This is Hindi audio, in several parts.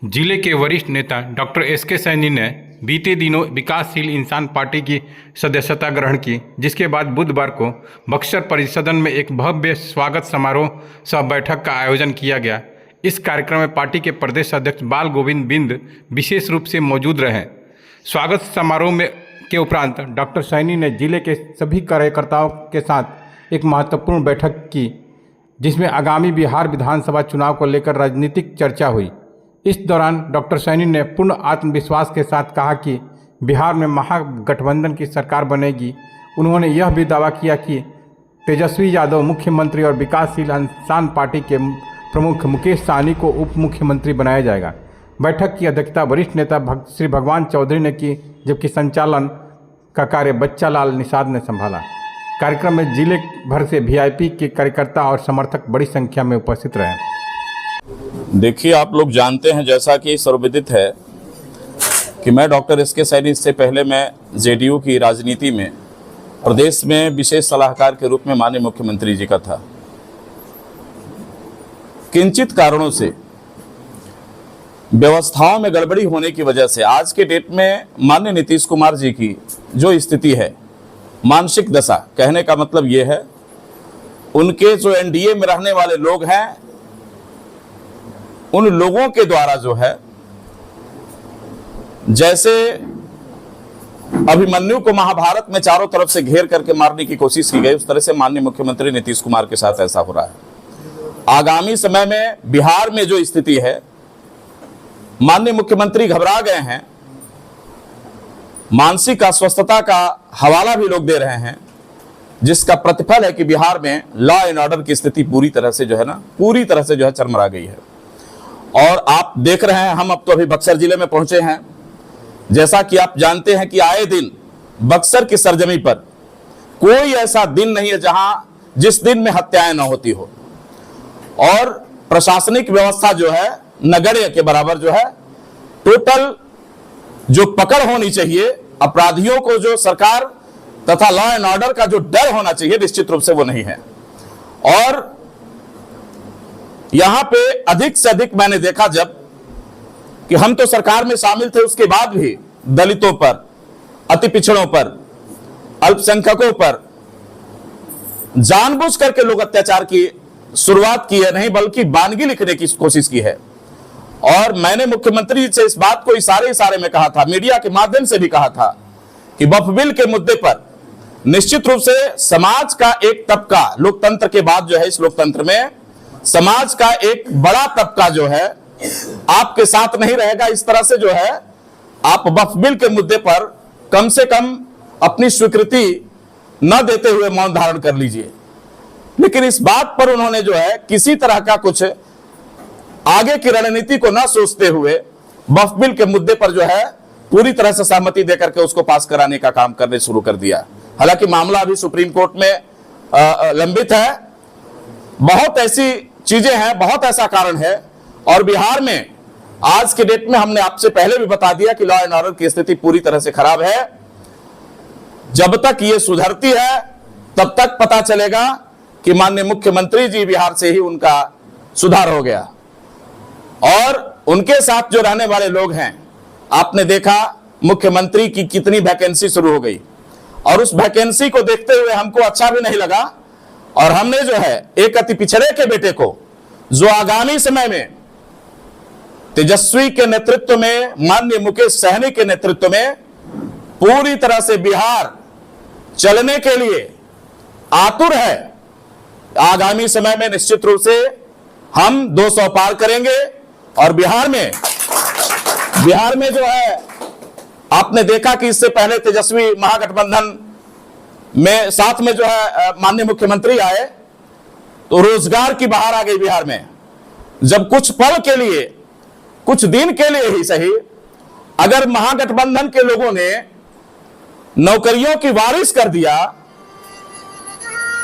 जिले के वरिष्ठ नेता डॉक्टर एस.के. सैनी ने बीते दिनों विकासशील इंसान पार्टी की सदस्यता ग्रहण की, जिसके बाद बुधवार को बक्सर परिसदन में एक भव्य स्वागत समारोह सह बैठक का आयोजन किया गया। इस कार्यक्रम में पार्टी के प्रदेश अध्यक्ष बाल गोविंद बिंद विशेष रूप से मौजूद रहे। स्वागत समारोह में के उपरांत डॉक्टर सैनी ने जिले के सभी कार्यकर्ताओं के साथ एक महत्वपूर्ण बैठक की, जिसमें आगामी बिहार विधानसभा चुनाव को लेकर राजनीतिक चर्चा हुई। इस दौरान डॉक्टर सैनी ने पूर्ण आत्मविश्वास के साथ कहा कि बिहार में महागठबंधन की सरकार बनेगी। उन्होंने यह भी दावा किया कि तेजस्वी यादव मुख्यमंत्री और विकासशील इंसान पार्टी के प्रमुख मुकेश सहनी को उप मुख्यमंत्री बनाया जाएगा। बैठक की अध्यक्षता वरिष्ठ नेता श्री भगवान चौधरी ने की, जबकि संचालन का कार्य बच्चा लाल निषाद ने संभाला। कार्यक्रम में जिले भर से वीआईपी के कार्यकर्ता और समर्थक बड़ी संख्या में उपस्थित रहे। देखिए, आप लोग जानते हैं, जैसा कि सर्वविदित है कि मैं डॉक्टर एस.के. सैनी, इससे पहले मैं जेडीयू की राजनीति में प्रदेश में विशेष सलाहकार के रूप में माननीय मुख्यमंत्री जी का था। किंचित कारणों से व्यवस्थाओं में गड़बड़ी होने की वजह से आज के डेट में माननीय नीतीश कुमार जी की जो स्थिति है, मानसिक दशा, कहने का मतलब ये है, उनके जो एनडीए में रहने वाले लोग हैं, उन लोगों के द्वारा जो है, जैसे अभिमन्यु को महाभारत में चारों तरफ से घेर करके मारने की कोशिश की गई, उस तरह से माननीय मुख्यमंत्री नीतीश कुमार के साथ ऐसा हो रहा है। आगामी समय में बिहार में जो स्थिति है, माननीय मुख्यमंत्री घबरा गए हैं। मानसिक अस्वस्थता का हवाला भी लोग दे रहे हैं, जिसका प्रतिफल है कि बिहार में लॉ एंड ऑर्डर की स्थिति पूरी तरह से जो है चरमरा गई है। और आप देख रहे हैं, हम अब तो अभी बक्सर जिले में पहुंचे हैं। जैसा कि आप जानते हैं कि आए दिन बक्सर की सरजमी पर कोई ऐसा दिन नहीं है जिस दिन में हत्याएं न होती हो, और प्रशासनिक व्यवस्था जो है नगण्य के बराबर जो है, टोटल जो पकड़ होनी चाहिए अपराधियों को, जो सरकार तथा लॉ एंड ऑर्डर का जो डर होना चाहिए, निश्चित रूप से वो नहीं है। और यहां पे अधिक से अधिक मैंने देखा, जब कि हम तो सरकार में शामिल थे, उसके बाद भी दलितों पर, अति पिछड़ों पर, अल्पसंख्यकों पर जानबूझ करके लोग अत्याचार की शुरुआत की है, नहीं बल्कि वानगी लिखने की कोशिश की है। और मैंने मुख्यमंत्री से इस बात को इशारे में कहा था, मीडिया के माध्यम से भी कहा था कि वक्फ बिल के मुद्दे पर निश्चित रूप से समाज का एक तबका, लोकतंत्र के बाद जो है, इस लोकतंत्र में समाज का एक बड़ा तबका जो है आपके साथ नहीं रहेगा। इस तरह से जो है, आप वक्फ बिल के मुद्दे पर कम से कम अपनी स्वीकृति न देते हुए मौन धारण कर लीजिए। लेकिन इस बात पर उन्होंने जो है किसी तरह का कुछ आगे की रणनीति को न सोचते हुए वक्फ बिल के मुद्दे पर जो है पूरी तरह से सहमति देकर के उसको पास कराने का काम करने शुरू कर दिया। हालांकि मामला अभी सुप्रीम कोर्ट में लंबित है। बहुत ऐसी चीजें हैं, बहुत ऐसा कारण है। और बिहार में आज के डेट में हमने आपसे पहले भी बता दिया कि लॉ एंड ऑर्डर की स्थिति पूरी तरह से खराब है। जब तक ये सुधरती है, तब तक पता चलेगा कि माननीय मुख्यमंत्री जी बिहार से ही उनका सुधार हो गया। और उनके साथ जो रहने वाले लोग हैं, आपने देखा मुख्यमंत्री की कितनी वैकेंसी शुरू हो गई, और उस वैकेंसी को देखते हुए हमको अच्छा भी नहीं लगा। और हमने जो है एक अति पिछड़े के बेटे को, जो आगामी समय में तेजस्वी के नेतृत्व में, माननीय मुकेश सहनी के नेतृत्व में पूरी तरह से बिहार चलने के लिए आतुर है, आगामी समय में निश्चित रूप से हम 200 पार करेंगे। और बिहार में जो है, आपने देखा कि इससे पहले तेजस्वी महागठबंधन में साथ में जो है माननीय मुख्यमंत्री आए, तो रोजगार की बहार आ गई बिहार में। जब कुछ पल के लिए, कुछ दिन के लिए ही सही, अगर महागठबंधन के लोगों ने नौकरियों की वारिस कर दिया,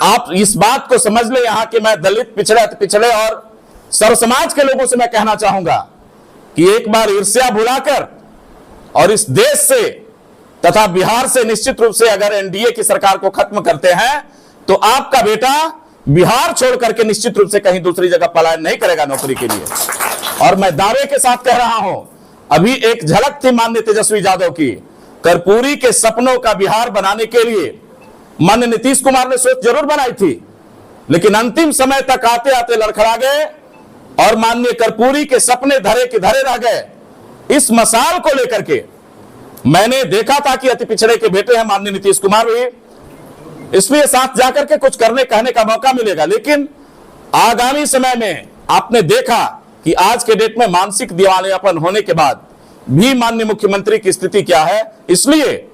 आप इस बात को समझ ले, यहां के मैं दलित, पिछड़े और सर्व समाज के लोगों से मैं कहना चाहूंगा कि एक बार ईर्ष्या भुलाकर और इस देश से तथा बिहार से निश्चित रूप से अगर एनडीए की सरकार को खत्म करते हैं, तो आपका बेटा बिहार छोड़ करके निश्चित रूप से कहीं दूसरी जगह पलायन नहीं करेगा नौकरी के लिए। और मैं दावे के साथ कह रहा हूं, अभी एक झलक थी माननीय तेजस्वी यादव की, कर्पूरी के सपनों का बिहार बनाने के लिए माननीय नीतीश कुमार ने सोच जरूर बनाई थी, लेकिन अंतिम समय तक आते आते लड़खड़ा गए और माननीय कर्पूरी के सपने धरे के धरे रह गए। इस मसाल को लेकर के मैंने देखा था कि अति पिछड़े के बेटे हैं माननीय नीतीश कुमार भी, इसलिए साथ जाकर के कुछ करने कहने का मौका मिलेगा। लेकिन आगामी समय में आपने देखा कि आज के डेट में मानसिक दिवालियापन होने के बाद भी माननीय मुख्यमंत्री की स्थिति क्या है। इसलिए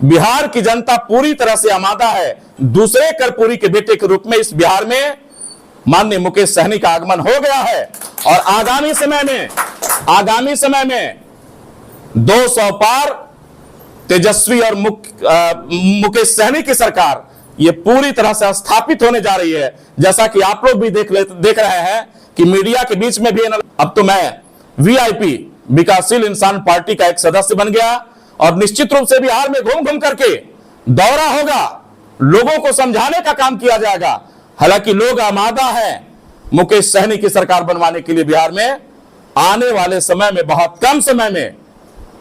बिहार की जनता पूरी तरह से आमादा है दूसरे कर्पूरी के बेटे के रूप में। इस बिहार में माननीय मुकेश सहनी का आगमन हो गया है और आगामी समय में 200 पार तेजस्वी और मुकेश सहनी की सरकार ये पूरी तरह से स्थापित होने जा रही है। जैसा कि आप लोग भी देख रहे हैं कि मीडिया के बीच में भी अब तो मैं वीआईपी विकासशील इंसान पार्टी का एक सदस्य बन गया और निश्चित रूप से बिहार में घूम घूम करके दौरा होगा, लोगों को समझाने का काम किया जाएगा। हालांकि लोग आमादा है मुकेश सहनी की सरकार बनवाने के लिए बिहार में। आने वाले समय में, बहुत कम समय में,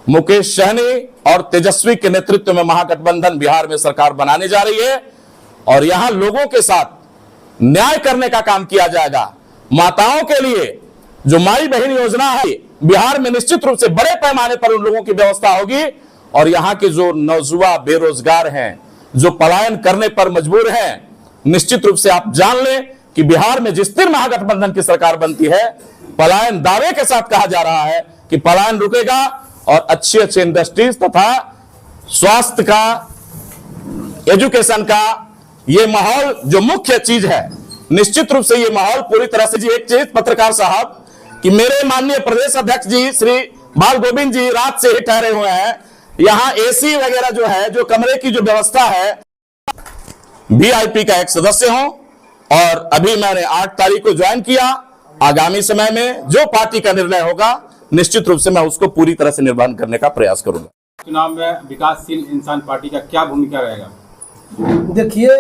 मुकेश सहनी और तेजस्वी के नेतृत्व में महागठबंधन बिहार में सरकार बनाने जा रही है और यहां लोगों के साथ न्याय करने का काम किया जाएगा। माताओं के लिए जो माई बहन योजना है बिहार में निश्चित रूप से बड़े पैमाने पर उन लोगों की व्यवस्था होगी और यहां के जो नौजुवान बेरोजगार हैं, जो पलायन करने पर मजबूर हैं, निश्चित रूप से आप जान लें कि बिहार में जिस दिन महागठबंधन की सरकार बनती है, पलायन दावे के साथ कहा जा रहा है कि पलायन रुकेगा और अच्छी अच्छी इंडस्ट्रीज तथा स्वास्थ्य का, एजुकेशन का ये माहौल जो मुख्य चीज है, निश्चित रूप से ये माहौल पूरी तरह से। जी एक चीज पत्रकार साहब कि मेरे माननीय प्रदेश अध्यक्ष जी श्री बाल गोविंद जी रात से ही ठहरे हुए हैं, यहां एसी वगैरह जो है, जो कमरे की जो व्यवस्था है, वीआईपी का एक सदस्य हूं और अभी मैंने 8 तारीख को ज्वाइन किया। आगामी समय में जो पार्टी का निर्णय होगा निश्चित रूप से मैं उसको पूरी तरह से निर्वहन करने का प्रयास करूंगा। चुनाव में विकासशील इंसान पार्टी का क्या भूमिका रहेगा? देखिए,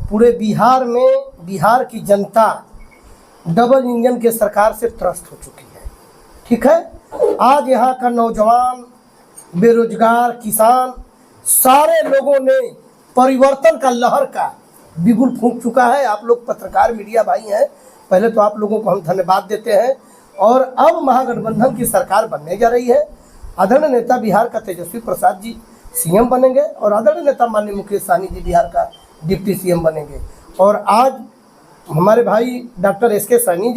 पूरे बिहार में बिहार की जनता डबल इंजन के सरकार से त्रस्त हो चुकी है। ठीक है, आज यहाँ का नौजवान, बेरोजगार, किसान, सारे लोगों ने परिवर्तन का लहर का बिगुल फूंक चुका है। आप लोग पत्रकार मीडिया भाई हैं, पहले तो आप लोगों को हम धन्यवाद देते हैं। और अब महागठबंधन की सरकार बनने जा रही है। आदरणीय नेता बिहार का तेजस्वी प्रसाद जी सीएम बनेंगे और आदरणीय नेता माननीय मुकेश सहनी जी बिहार का डिप्टी सीएम बनेंगे। और आज हमारे भाई डॉक्टर एसके सहनी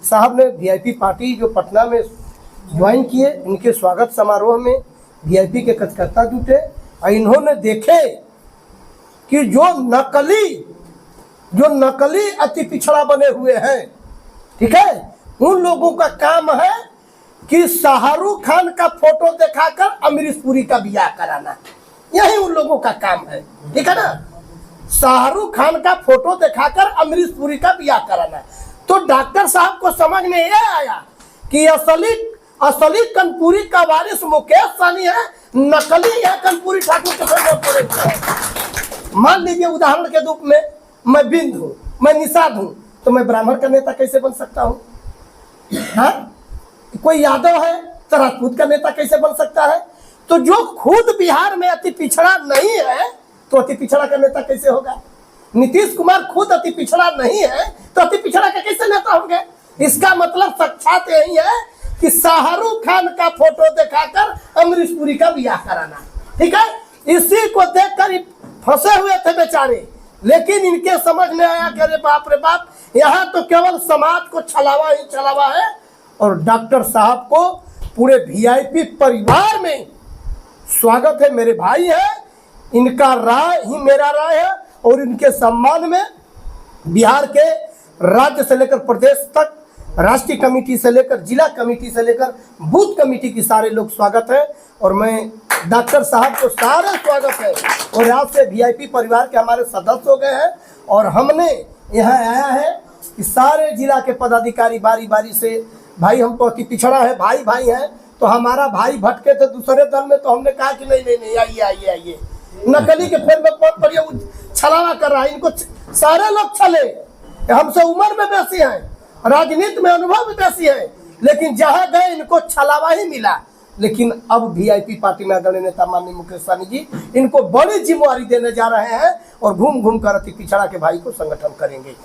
साहब ने वीआईपी पार्टी जो पटना में ज्वाइन किए, इनके स्वागत समारोह में वीआईपी के कार्यकर्ता जुटे और इन्होंने देखे कि जो नकली अति पिछड़ा बने हुए हैं, ठीक है, उन लोगों का काम है कि शाहरुख खान का फोटो दिखाकर अमरीश पुरी का ब्याह कराना, यही उन लोगों का काम है। ठीक है ना, शाहरुख खान का फोटो दिखाकर अमरीश पुरी का ब्याह कराना। तो डॉक्टर साहब को समझ में यह आया कि असली कर्पूरी का वारिस मुकेश सहनी है, नकली यह कर्पूरी ठाकुर के। मान लीजिए उदाहरण के रूप में मैं बिंद हूँ, मैं निषाद हूँ, तो मैं ब्राह्मण का नेता कैसे बन सकता हूँ? हाँ, कोई यादव है तो राजपूत का नेता कैसे बन सकता है? तो जो खुद बिहार में अति पिछड़ा नहीं है तो अति पिछड़ा का नेता कैसे होगा? नीतीश कुमार खुद अति पिछड़ा नहीं है तो अति पिछड़ा का कैसे नेता होंगे? इसका मतलब साक्षात यही है कि शाहरुख खान का फोटो दिखाकर अमरीश पुरी का ब्याह कराना। ठीक है, इसी को देखकर फंसे हुए थे बेचारे, लेकिन इनके समझ में आया कि अरे बाप रे बाप, यहाँ तो केवल समाज को छलावा ही छलावा है। और डॉक्टर साहब को पूरे वीआईपी परिवार में स्वागत है। मेरे भाई है, इनका राय ही मेरा राय है और इनके सम्मान में बिहार के राज्य से लेकर प्रदेश तक, राष्ट्रीय कमेटी से लेकर जिला कमेटी से लेकर बूथ कमेटी की सारे लोग स्वागत है। और मैं डॉक्टर साहब को सारे स्वागत है। और आज से वीआईपी परिवार के हमारे सदस्य हो गए हैं और हमने यहाँ आया है कि सारे जिला के पदाधिकारी बारी बारी से, भाई हम तो अति पिछड़ा है, भाई भाई हैं, तो हमारा भाई भटके थे दूसरे दल में, तो हमने कहा कि नहीं आइए आइए आइए। नकली के फेर में कौन पर छलावा कर रहा है? इनको सारे लोग छले, हमसे उम्र में बेसी हैं, राजनीति में अनुभव भी बेसी है, लेकिन जहां गए इनको छलावा ही मिला। लेकिन अब वीआईपी पार्टी में आदरणीय नेता माननीय मुकेश सहनी जी इनको बड़ी जिम्मेवारी देने जा रहे हैं और घूम घूम कर अति पिछड़ा के भाई को संगठन करेंगे।